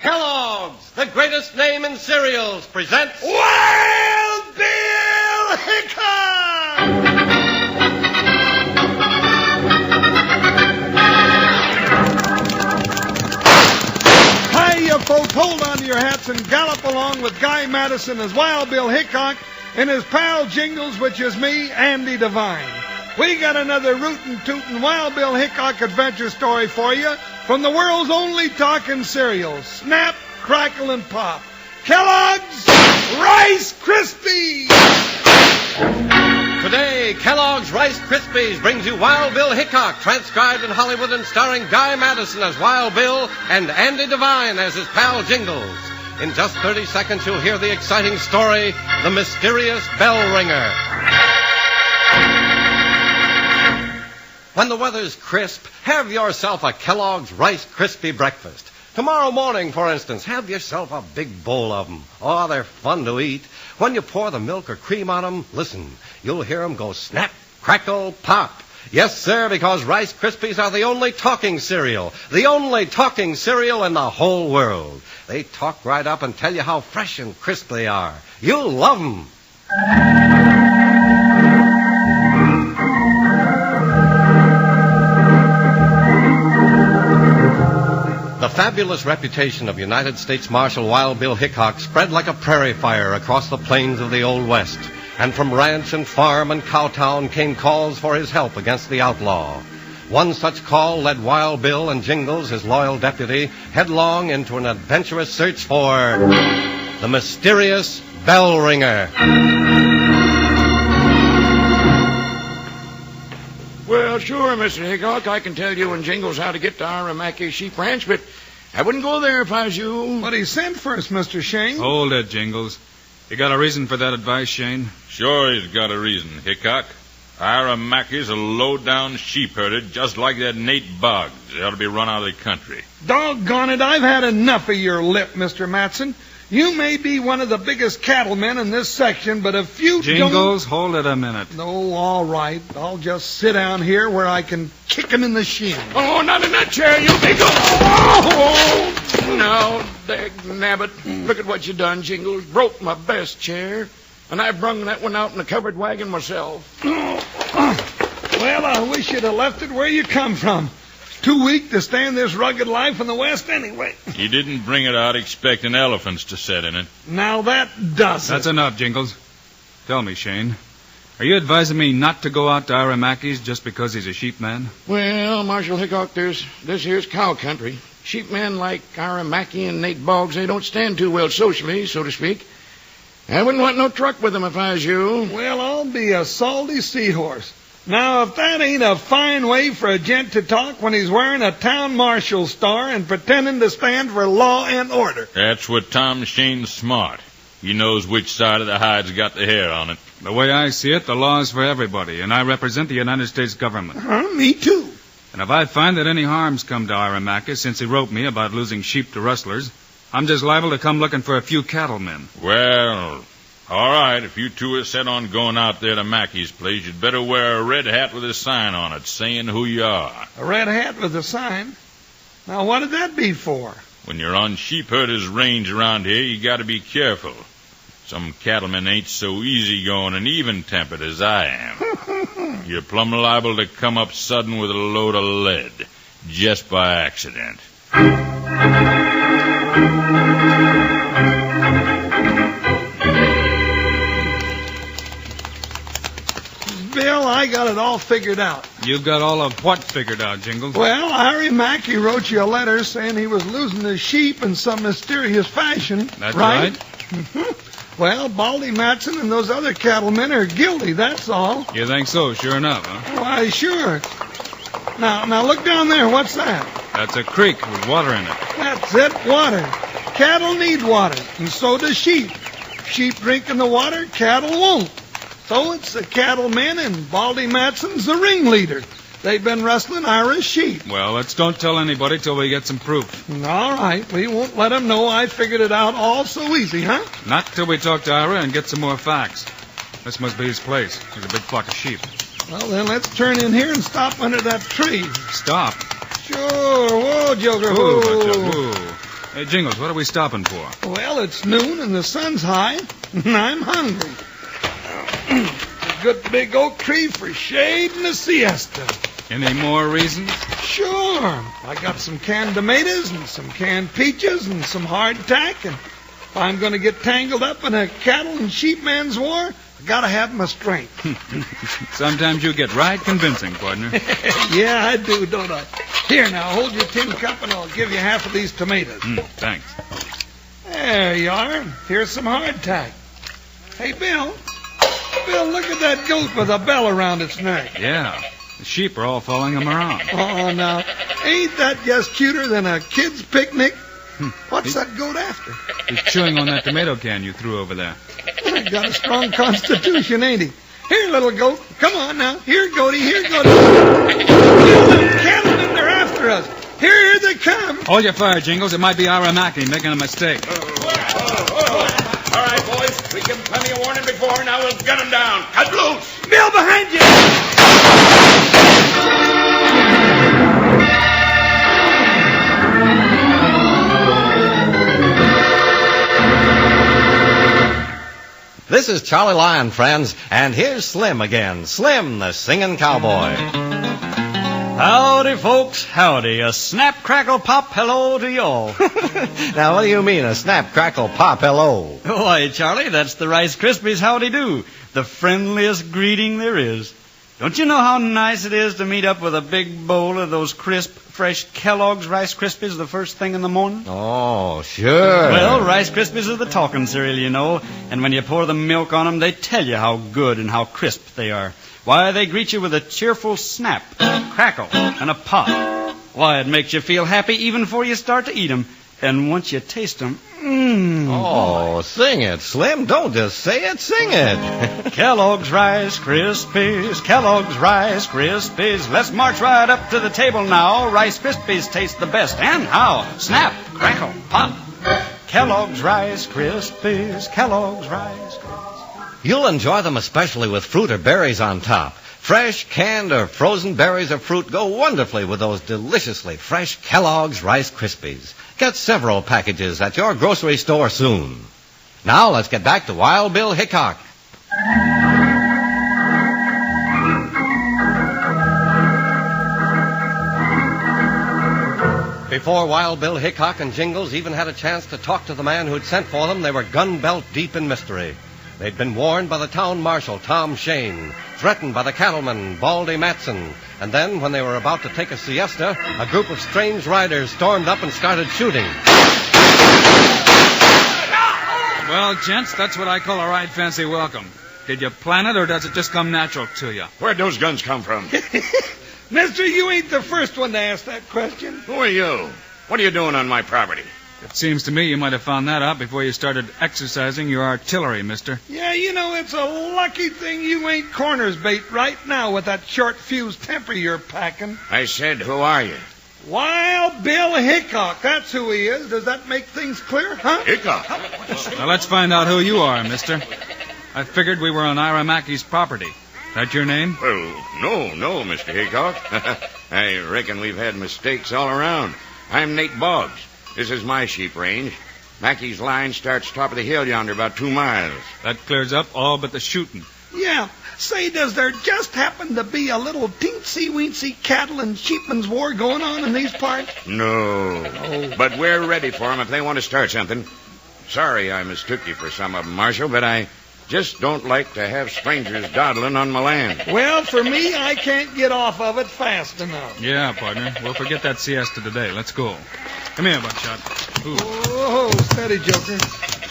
Kellogg's, the greatest name in cereals, presents Wild Bill Hickok! Hiya, folks, hold on to your hats and gallop along with Guy Madison as Wild Bill Hickok and his pal Jingles, which is me, Andy Devine. We got another rootin' tootin' Wild Bill Hickok adventure story for you from the world's only talking cereal. Snap, crackle, and pop. Kellogg's Rice Krispies! Today, Kellogg's Rice Krispies brings you Wild Bill Hickok, transcribed in Hollywood and starring Guy Madison as Wild Bill and Andy Devine as his pal Jingles. In just 30 seconds, you'll hear the exciting story, The Mysterious Bell Ringer. When the weather's crisp, have yourself a Kellogg's Rice Krispie breakfast. Tomorrow morning, for instance, have yourself a big bowl of them. Oh, they're fun to eat. When you pour the milk or cream on them, listen, you'll hear them go snap, crackle, pop. Yes, sir, because Rice Krispies are the only talking cereal. The only talking cereal in the whole world. They talk right up and tell you how fresh and crisp they are. You'll love them. The fabulous reputation of United States Marshal Wild Bill Hickok spread like a prairie fire across the plains of the Old West, and from ranch and farm and cowtown came calls for his help against the outlaw. One such call led Wild Bill and Jingles, his loyal deputy, headlong into an adventurous search for the mysterious bell ringer. Well, sure, Mr. Hickok, I can tell you and Jingles how to get to Aramaki Sheep Ranch, but I wouldn't go there if I was you. But he sent for us, Mr. Shane. Hold it, Jingles. You got a reason for that advice, Shane? Sure he's got a reason, Hickok. Aramaki's a low-down sheep herder just like that Nate Boggs. They ought to be run out of the country. Doggone it, I've had enough of your lip, Mr. Matson. You may be one of the biggest cattlemen in this section, but if you Jingles, hold it a minute. No, all right. I'll just sit down here where I can kick him in the shin. Oh, not in that chair, you big... Oh, no, dag nabbit. Look at what you done, Jingles. Broke my best chair, and I brung that one out in the covered wagon myself. Well, I wish you'd have left it where you come from. Too weak to stand this rugged life in the West anyway. He didn't bring it out expecting elephants to sit in it. Now that does it. That's enough, Jingles. Tell me, Shane, are you advising me not to go out to Aramaki's just because he's a sheep man? Well, Marshal Hickok, this here's cow country. Sheep men like Aramaki and Nate Boggs, they don't stand too well socially, so to speak. I wouldn't want no truck with them if I was you. Well, I'll be a salty seahorse. Now, if that ain't a fine way for a gent to talk when he's wearing a town marshal's star and pretending to stand for law and order. That's what Tom Shane's smart. He knows which side of the hide's got the hair on it. The way I see it, the law is for everybody, and I represent the United States government. Me too. And if I find that any harm's come to Aramaki since he wrote me about losing sheep to rustlers, I'm just liable to come looking for a few cattlemen. Well, all right, if you two are set on going out there to Mackey's place, you'd better wear a red hat with a sign on it saying who you are. A red hat with a sign? Now, what would that be for? When you're on sheep herders' range around here, you got to be careful. Some cattlemen ain't so easygoing and even-tempered as I am. You're plumb liable to come up sudden with a load of lead, just by accident. Bill, I got it all figured out. You've got all of what figured out, Jingles? Well, Harry Mackey wrote you a letter saying he was losing his sheep in some mysterious fashion. That's right. Well, Baldy Matson and those other cattlemen are guilty, that's all. You think so, sure enough, huh? Why, sure. Now look down there. What's that? That's a creek with water in it. That's it, water. Cattle need water, and so does sheep. Sheep drinking the water, cattle won't. So it's the cattlemen, and Baldy Matson's the ringleader. They've been rustling Ira's sheep. Well, let's don't tell anybody till we get some proof. All right, we won't let them know I figured it out all so easy, huh? Not till we talk to Ira and get some more facts. This must be his place. There's a big flock of sheep. Well, then let's turn in here and stop under that tree. Stop? Sure. Whoa, Joker. Whoa. Whoa. Hey, Jingles, what are we stopping for? Well, it's noon and the sun's high, and I'm hungry. A good big oak tree for shade and a siesta. Any more reasons? Sure. I got some canned tomatoes and some canned peaches and some hardtack, and if I'm going to get tangled up in a cattle and sheep man's war, I got to have my strength. Sometimes you get right convincing, partner. Yeah, I do, don't I? Here, now, hold your tin cup and I'll give you half of these tomatoes. Thanks. There you are. Here's some hardtack. Hey, Bill. Bill, look at that goat with a bell around its neck. Yeah. The sheep are all following him around. Oh, now, ain't that just cuter than a kid's picnic? What's that goat after? He's chewing on that tomato can you threw over there. Got a strong constitution, ain't he? Here, little goat. Come on now. Here, goaty. Here, goaty. Them cattlemen, they're after us. Here they come. Hold your fire, Jingles. It might be Aramaki making a mistake. All right, boys. We give them plenty of warning before. Now we'll gun them down. Cut loose. Bill, behind you. This is Charlie Lyon, friends, and here's Slim again. Slim, the singing cowboy. Howdy, folks, howdy. A snap, crackle, pop, hello to y'all. Now, what do you mean, a snap, crackle, pop, hello? Why, Charlie, that's the Rice Krispies howdy do. The friendliest greeting there is. Don't you know how nice it is to meet up with a big bowl of those crisp, fresh Kellogg's Rice Krispies the first thing in the morning? Oh, sure. Well, Rice Krispies are the talking cereal, you know, and when you pour the milk on them, they tell you how good and how crisp they are. Why, they greet you with a cheerful snap, crackle, and a pop. Why, it makes you feel happy even before you start to eat them. And once you taste them, Oh, sing it, Slim. Don't just say it, sing it. Kellogg's Rice Krispies, Kellogg's Rice Krispies. Let's march right up to the table now. Rice Krispies taste the best. And how? Snap, crackle, pop. Kellogg's Rice Krispies, Kellogg's Rice Krispies. You'll enjoy them especially with fruit or berries on top. Fresh, canned, or frozen berries or fruit go wonderfully with those deliciously fresh Kellogg's Rice Krispies. Get several packages at your grocery store soon. Now let's get back to Wild Bill Hickok. Before Wild Bill Hickok and Jingles even had a chance to talk to the man who'd sent for them, they were gun-belt deep in mystery. They'd been warned by the town marshal, Tom Shane, threatened by the cattleman, Baldy Matson, and then, when they were about to take a siesta, a group of strange riders stormed up and started shooting. Well, gents, that's what I call a right fancy welcome. Did you plan it, or does it just come natural to you? Where'd those guns come from? Mister, you ain't the first one to ask that question. Who are you? What are you doing on my property? It seems to me you might have found that out before you started exercising your artillery, mister. Yeah, you know, it's a lucky thing you ain't corners bait right now with that short fuse temper you're packing. I said, who are you? Wild Bill Hickok, that's who he is. Does that make things clear, huh? Hickok. Now let's find out who you are, mister. I figured we were on Iramaki's property. That your name? Well, no, Mr. Hickok. I reckon we've had mistakes all around. I'm Nate Boggs. This is my sheep range. Mackey's line starts top of the hill yonder, about 2 miles. That clears up all but the shooting. Yeah. Say, does there just happen to be a little teensy-weensy cattle and sheepman's war going on in these parts? No. But we're ready for 'em if they want to start something. Sorry I mistook you for some of 'em, Marshal, but I just don't like to have strangers dawdling on my land. Well, for me, I can't get off of it fast enough. Yeah, partner. We'll forget that siesta today. Let's go. Come here, Buckshot. Ooh. Oh, steady, Joker.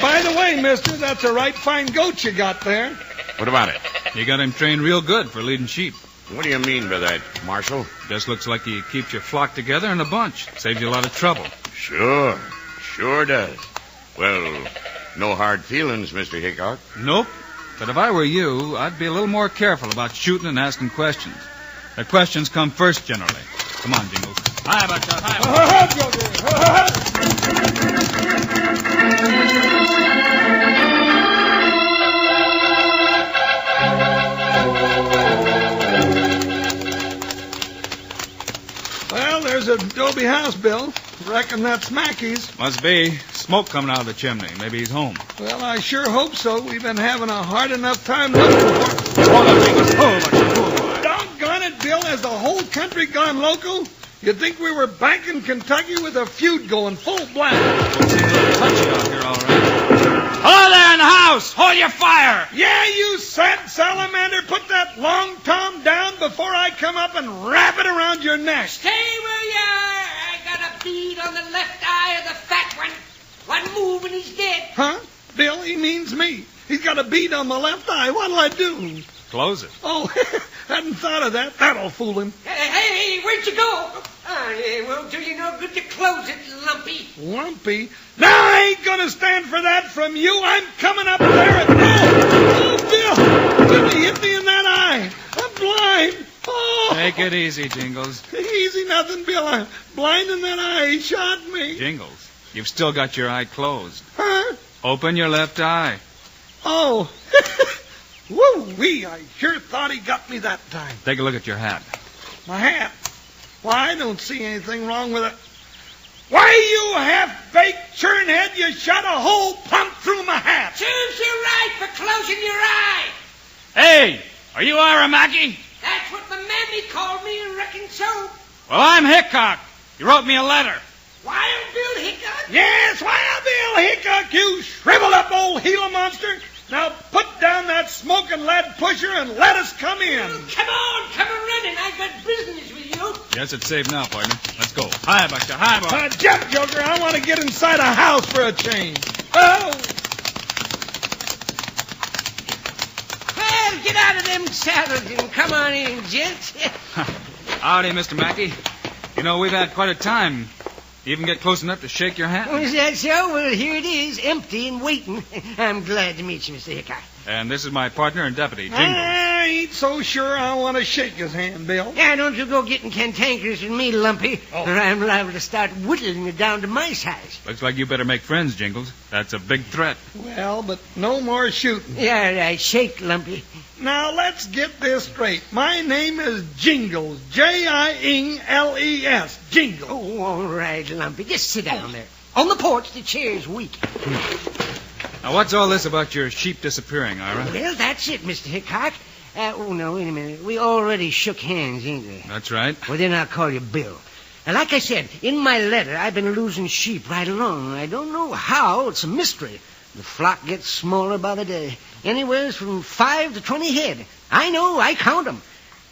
By the way, mister, that's a right fine goat you got there. What about it? You got him trained real good for leading sheep. What do you mean by that, Marshal? Just looks like he keeps your flock together in a bunch. Saves you a lot of trouble. Sure does. Well, no hard feelings, Mr. Hickok. Nope. But if I were you, I'd be a little more careful about shooting and asking questions. The questions come first, generally. Come on, Jingles. Hi, Buckshot. Hi. Joker. Well, there's a adobe house, Bill, right reckon that's Mackey's. Must be. Smoke coming out of the chimney. Maybe he's home. Well, I sure hope so. We've been having a hard enough time looking for Hold on, Jingles. Hold on. Doggone it, Bill. Has the whole country gone local? You'd think we were back in Kentucky with a feud going full blast. Seems a little touchy out here, all right. Hello there in the house! Hold your fire! Yeah, you sad salamander. Put that long tom down before I come up and wrap it around your neck. Stay where you are. I got a bead on the left eye of the fat one. One move and he's dead. Huh? Bill, he means me. He's got a bead on my left eye. What'll I do? Close it. Oh, hadn't thought of that. That'll fool him. Hey, where'd you go? It won't do you no good to close it, Lumpy. Lumpy? Now, I ain't gonna stand for that from you. I'm coming up there and... Oh, Bill! Jimmy hit me in that eye. I'm blind. Oh! Take it easy, Jingles. Easy nothing, Bill. I'm blind in that eye. He shot me. Jingles, you've still got your eye closed. Huh? Open your left eye. Oh. Woo-wee. I sure thought he got me that time. Take a look at your hat. My hat? Why, I don't see anything wrong with it. Why, you half-baked churnhead, you shot a hole plumb through my hat. Serves you right for closing your eye. Hey, are you Ira Mackey? That's what my mammy called me, and reckon so. Well, I'm Hickok. You wrote me a letter. Wild Bill Hickok? Yes, Wild Bill Hickok, you shriveled up old Gila monster. Now put down that smoking lead pusher and let us come in. Come a-running. I've got business with you. Yes, it's safe now, partner. Let's go. Hi, Buster. Hi, boy. Jump, Joker. I want to get inside a house for a change. Oh! Well, get out of them saddles and come on in, gents. Howdy, Mr. Mackey. You know, we've had quite a time. You even get close enough to shake your hand. Oh, is that so? Well, here it is, empty and waiting. I'm glad to meet you, Mr. Hickok. And this is my partner and deputy, Jingles. I ain't so sure I want to shake his hand, Bill. Yeah, don't you go getting cantankerous with me, Lumpy, or I'm liable to start whittling you down to my size. Looks like you better make friends, Jingles. That's a big threat. Well, but no more shooting. Yeah, right. Shake, Lumpy. Now, let's get this straight. My name is Jingles. Jingles. Jingles. Oh, all right, Lumpy. Just sit down there. On the porch, the chair's weak. Now, what's all this about your sheep disappearing, Ira? Well, that's it, Mr. Hickok. No, wait a minute. We already shook hands, ain't we? That's right. Well, then I'll call you Bill. And like I said, in my letter, I've been losing sheep right along. I don't know how. It's a mystery. The flock gets smaller by the day. Anywhere from 5 to 20 head. I know. I count them.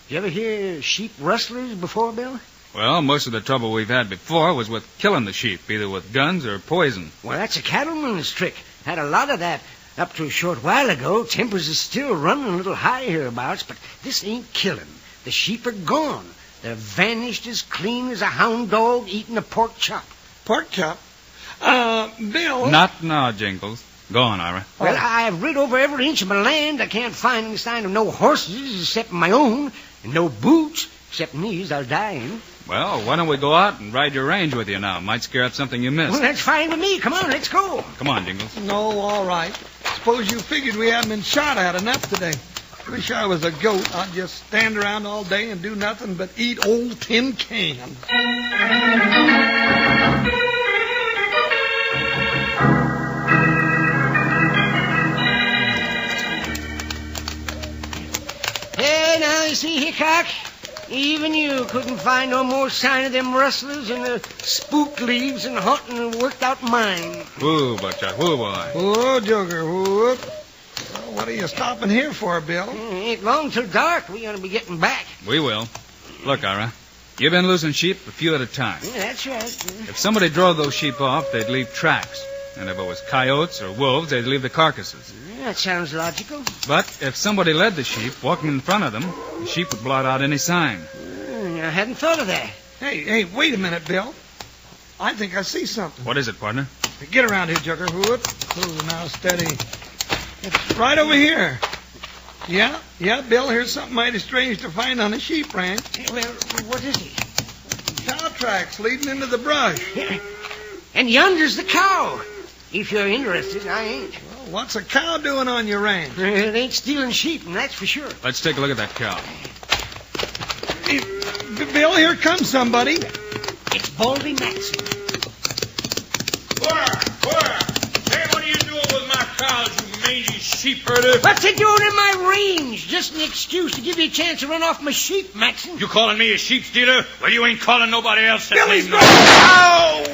You ever hear sheep rustlers before, Bill? Well, most of the trouble we've had before was with killing the sheep, either with guns or poison. Well, that's a cattleman's trick. Had a lot of that up to a short while ago. Tempers is still running a little high hereabouts, but this ain't killing. The sheep are gone. They're vanished as clean as a hound dog eating a pork chop. Pork chop? Bill? Not now, Jingles. Go on, Ira. Well, I've rid over every inch of my land. I can't find any sign of no horses except my own, and no boots except these I'll die in. Well, why don't we go out and ride your range with you now? Might scare up something you missed. Well, that's fine with me. Come on, let's go. Come on, Jingles. No, all right. Suppose you figured we haven't been shot at enough today. Wish I was a goat. I'd just stand around all day and do nothing but eat old tin cans. Hey, now, you see, Hickok? Even you couldn't find no more sign of them rustlers and the spook leaves and hunting and worked out mine. Whoa, Buckshot. Whoa, boy. Whoa, Joker. Whoop. Well, what are you stopping here for, Bill? Ain't long till dark. We ought to be getting back. We will. Look, Ira, you've been losing sheep a few at a time. Yeah, that's right. If somebody drove those sheep off, they'd leave tracks. And if it was coyotes or wolves, they'd leave the carcasses. That sounds logical. But if somebody led the sheep, walking in front of them, the sheep would blot out any sign. I hadn't thought of that. Hey, wait a minute, Bill. I think I see something. What is it, partner? Get around here, Joker. Whoop. Oh, now steady. It's right over here. Yeah, Bill, here's something mighty strange to find on a sheep ranch. Well, what is it? Cow tracks leading into the brush. Yeah. And yonder's the cow. If you're interested, I ain't. Well, what's a cow doing on your ranch? It ain't stealing sheep, and that's for sure. Let's take a look at that cow. Hey, Bill, here comes somebody. It's Baldy Matson. sheep herder. What's he doing in my range? Just an excuse to give you a chance to run off my sheep, Matson. You calling me a sheep stealer? Well, you ain't calling nobody else that Billy's name. going. Ow!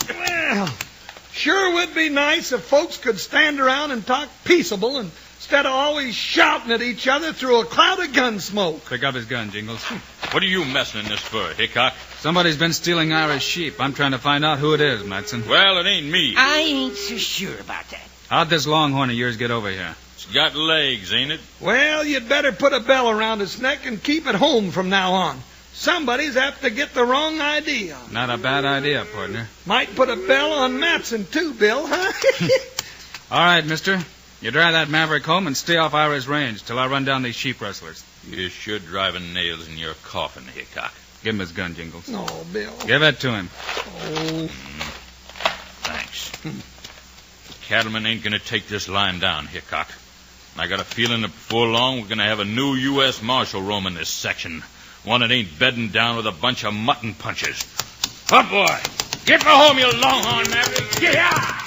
Well, sure would be nice if folks could stand around and talk peaceable instead of always shouting at each other through a cloud of gun smoke. Pick up his gun, Jingles. What are you messing in this for, Hickok? Somebody's been stealing Ira's sheep. I'm trying to find out who it is, Matson. Well, it ain't me. I ain't so sure about that. How'd this longhorn of yours get over here? It's got legs, ain't it? Well, you'd better put a bell around its neck and keep it home from now on. Somebody's apt to get the wrong idea. Not a bad idea, partner. Might put a bell on Matson, too, Bill, huh? All right, mister. You drive that maverick home and stay off Ira's range till I run down these sheep rustlers. You're sure driving nails in your coffin, Hickok. Give him his gun, Jingles. No, Bill. Give it to him. Oh. Thanks. Cattlemen ain't gonna take this line down, Hickok. And I got a feeling that before long we're gonna have a new U.S. Marshal roaming this section. One that ain't bedding down with a bunch of mutton punchers. Up, boy! Get me home, you longhorn maverick! Yeah!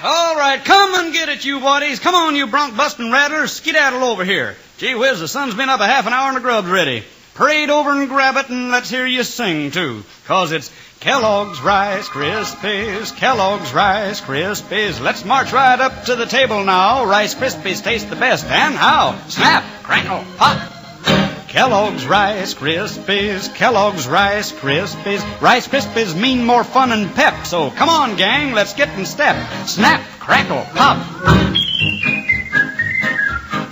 All right, come and get it, you buddies. Come on, you bronc-busting rattlers. Skedaddle over here. Gee whiz, the sun's been up a half an hour and the grub's ready. Parade over and grab it, and let's hear you sing, too. 'Cause it's Kellogg's Rice Krispies, Kellogg's Rice Krispies. Let's march right up to the table now. Rice Krispies taste the best. And how? Snap, crackle, pop. Kellogg's Rice Krispies, Kellogg's Rice Krispies. Rice Krispies mean more fun and pep. So come on, gang, let's get in step. Snap, crackle, pop.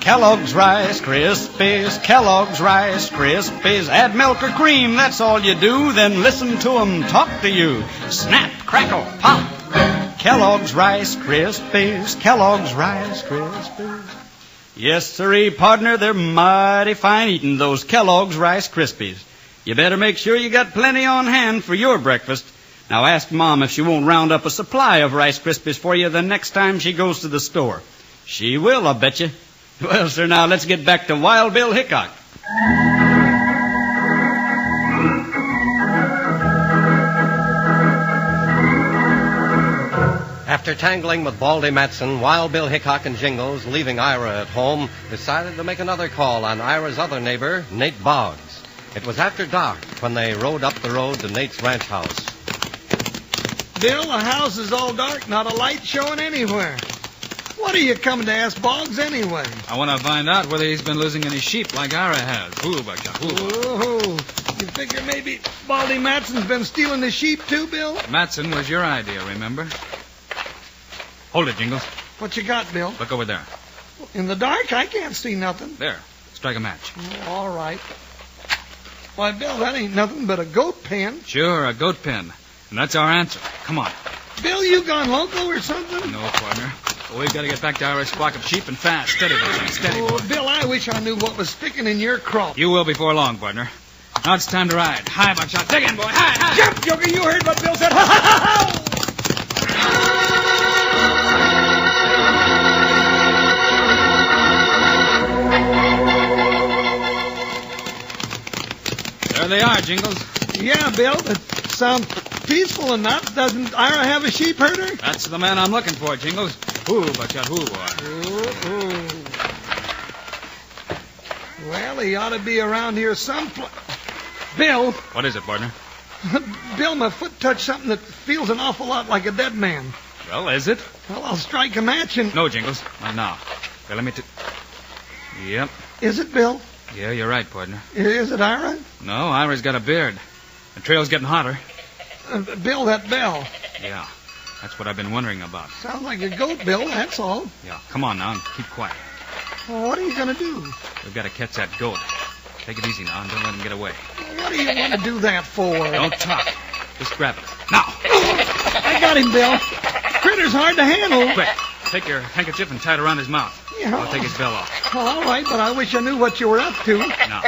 Kellogg's Rice Krispies, Kellogg's Rice Krispies. Add milk or cream, that's all you do. Then listen to 'em talk to you. Snap, crackle, pop. Kellogg's Rice Krispies, Kellogg's Rice Krispies. Yes, sirree, partner, they're mighty fine eating, those Kellogg's Rice Krispies. You better make sure you got plenty on hand for your breakfast. Now ask Mom if she won't round up a supply of Rice Krispies for you the next time she goes to the store. She will, I bet you. Well, sir, now let's get back to Wild Bill Hickok. After tangling with Baldy Matson, Wild Bill Hickok and Jingles, leaving Ira at home, decided to make another call on Ira's other neighbor, Nate Boggs. It was after dark when they rode up the road to Nate's ranch house. Bill, the house is all dark, not a light showing anywhere. What are you coming to ask Boggs anyway? I want to find out whether he's been losing any sheep like Ira has. Oh, you figure maybe Baldy Matson's been stealing the sheep too, Bill? Matson was your idea, remember? Hold it, Jingles. What you got, Bill? Look over there. In the dark, I can't see nothing. There. Strike a match. Oh, all right. Why, Bill, that ain't nothing but a goat pen. Sure, a goat pen. And that's our answer. Come on. Bill, you gone loco or something? No, partner. We've got to get back to Ira's flock of sheep and fast. Steady, boy. Steady, boy. Oh, Bill, I wish I knew what was sticking in your crop. You will before long, partner. Now it's time to ride. High, buckshot. Dig in, boy. High. Jump, Joker, you heard what Bill said. Ha, ha, ha, ha! There they are, Jingles. Yeah, Bill, that sounds peaceful enough. Doesn't Ira have a sheep herder? That's the man I'm looking for, Jingles. Ooh, buckshot, ooh, boy. Ooh. Well, he ought to be around here someplace. Bill. What is it, partner? Bill, my foot touched something that feels an awful lot like a dead man. Well, is it? Well, I'll strike a match and... No, Jingles. Not now. Okay, let me... Yep. Is it, Bill? Yeah, you're right, partner. Is it Ira? No, Ira's got a beard. The trail's getting hotter. Bill, that bell. Yeah, that's what I've been wondering about. Sounds like a goat, Bill, that's all. Yeah, come on now and keep quiet. Well, what are you going to do? We've got to catch that goat. Take it easy now and don't let him get away. What do you want to do that for? Don't talk. Just grab it. Now! I got him, Bill. Critter's hard to handle. Quick, take your handkerchief and tie it around his mouth. Yeah. I'll take his bell off. All right, but I wish I knew what you were up to. Now,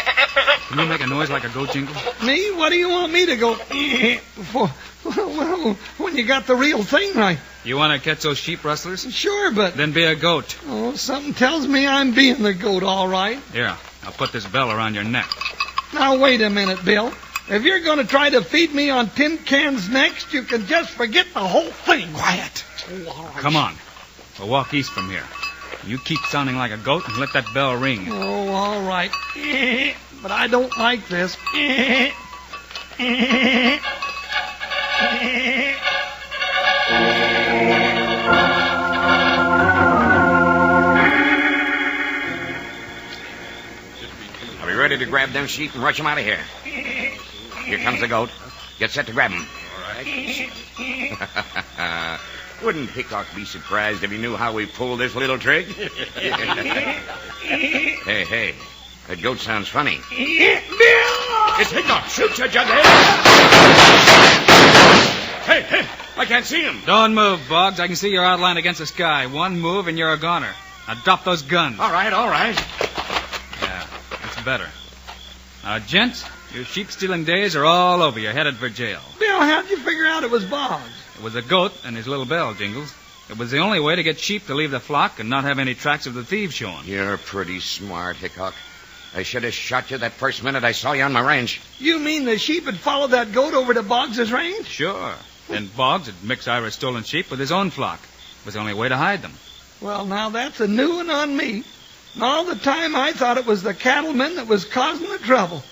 can you make a noise like a goat, Jingle? Me? What do you want me to go for? Well, when you got the real thing right. You want to catch those sheep rustlers? Sure, but... Then be a goat. Oh, something tells me I'm being the goat, all right. Here, I'll put this bell around your neck. Now, wait a minute, Bill. If you're going to try to feed me on tin cans next, you can just forget the whole thing. Quiet. Come on. We'll walk east from here. You keep sounding like a goat and let that bell ring. Oh, all right. But I don't like this. Are we ready to grab them sheep and rush them out of here? Here comes the goat. Get set to grab him. All right. Wouldn't Hickok be surprised if he knew how we pulled this little trick? Hey. That goat sounds funny. Bill! It's Hickok. Shoot, you jughead. Hey, I can't see him. Don't move, Boggs. I can see your outline against the sky. One move and you're a goner. Now drop those guns. All right. Yeah, that's better. Now, gents, your sheep-stealing days are all over. You're headed for jail. Bill, how'd you figure out it was Boggs? It was a goat and his little bell, Jingles. It was the only way to get sheep to leave the flock and not have any tracks of the thieves showing. You're pretty smart, Hickok. I should have shot you that first minute I saw you on my range. You mean the sheep had followed that goat over to Boggs's range? Sure. And Boggs had mixed Ira's stolen sheep with his own flock. It was the only way to hide them. Well, now that's a new one on me. And all the time I thought it was the cattleman that was causing the trouble.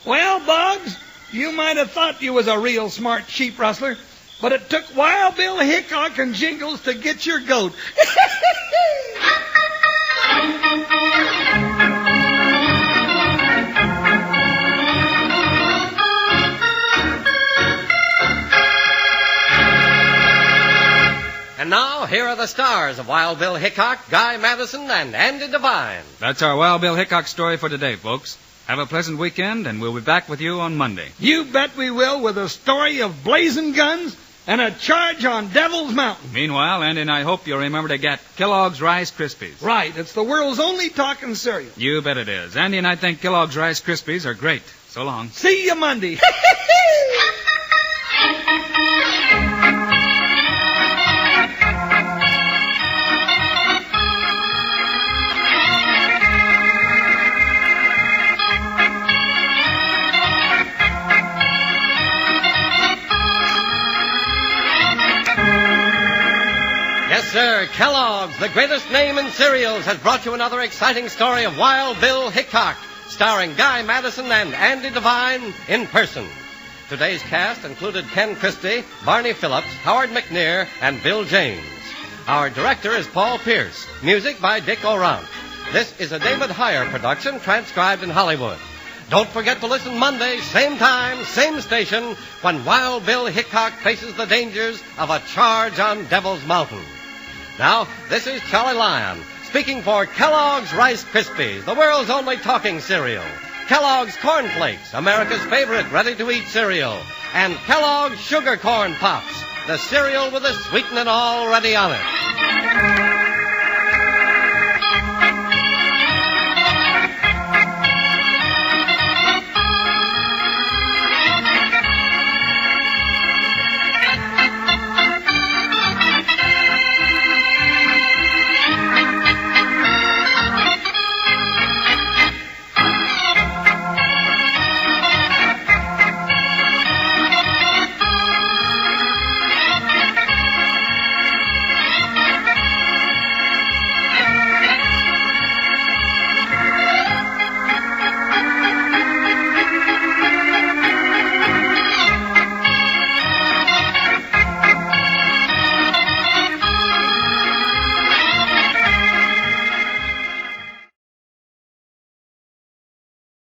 Well, Boggs, you might have thought you was a real smart sheep rustler, but it took Wild Bill Hickok and Jingles to get your goat. And now, here are the stars of Wild Bill Hickok, Guy Madison, and Andy Devine. That's our Wild Bill Hickok story for today, folks. Have a pleasant weekend, and we'll be back with you on Monday. You bet we will, with a story of blazing guns and a charge on Devil's Mountain. Meanwhile, Andy and I hope you'll remember to get Kellogg's Rice Krispies. Right, it's the world's only talking cereal. You bet it is. Andy and I think Kellogg's Rice Krispies are great. So long. See you Monday. Yes, sir, Kellogg's, the greatest name in cereals, has brought you another exciting story of Wild Bill Hickok, starring Guy Madison and Andy Devine in person. Today's cast included Ken Christie, Barney Phillips, Howard McNear, and Bill James. Our director is Paul Pierce. Music by Dick O'Rourke. This is a David Heyer production transcribed in Hollywood. Don't forget to listen Monday, same time, same station, when Wild Bill Hickok faces the dangers of a charge on Devil's Mountain. Now, this is Charlie Lyon, speaking for Kellogg's Rice Krispies, the world's only talking cereal. Kellogg's Corn Flakes, America's favorite ready-to-eat cereal. And Kellogg's Sugar Corn Pops, the cereal with the sweetening already on it.